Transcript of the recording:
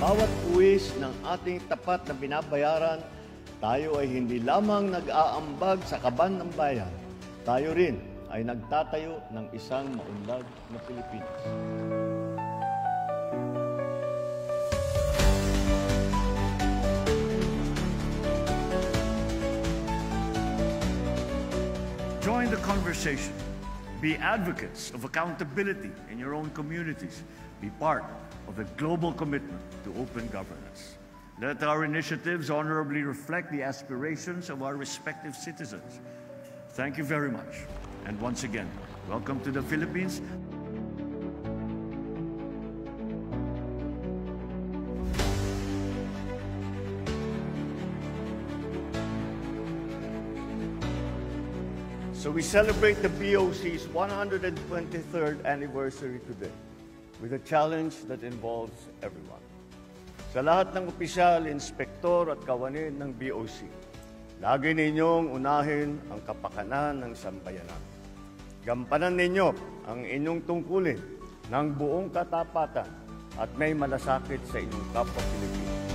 bawat buwis ng ating tapat na binabayaran, tayo ay hindi lamang nag-aambag sa kaban ng bayan, tayo rin ay nagtatayo ng isang maunlad na Pilipinas. Join the conversation. Be advocates of accountability in your own communities. Be part of the global commitment to open governance. Let our initiatives honorably reflect the aspirations of our respective citizens. Thank you very much. And once again, welcome to the Philippines. So we celebrate the BOC's 123rd anniversary today with a challenge that involves everyone. Sa lahat ng opisyal, inspektor at kawanin ng BOC, lagi ninyong unahin ang kapakanan ng sambayanan. Gampanan ninyo ang inyong tungkulin ng buong katapatan at may malasakit sa inyong kapwa Pilipino.